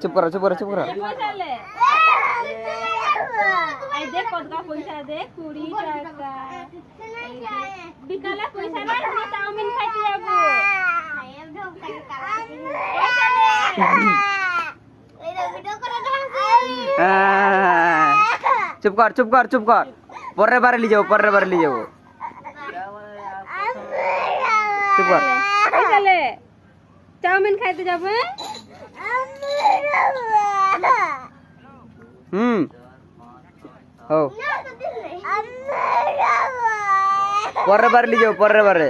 চুপ করো চুপ করো চুপ করো। এই দেখ কত পয়সা দে 20 টাকা। বিকালে পয়সা নাই চাউমিন খাইতে যাব। চুপ কর চুপ কর চুপ কর, পরের বারে নিয়ে যাবো পরের বারে নিয়ে যাবো। চুপ কর। বিকালে চাউমিন খাইতে যাব। ও পরের বারে নিয়ে যাবো পরের বারে।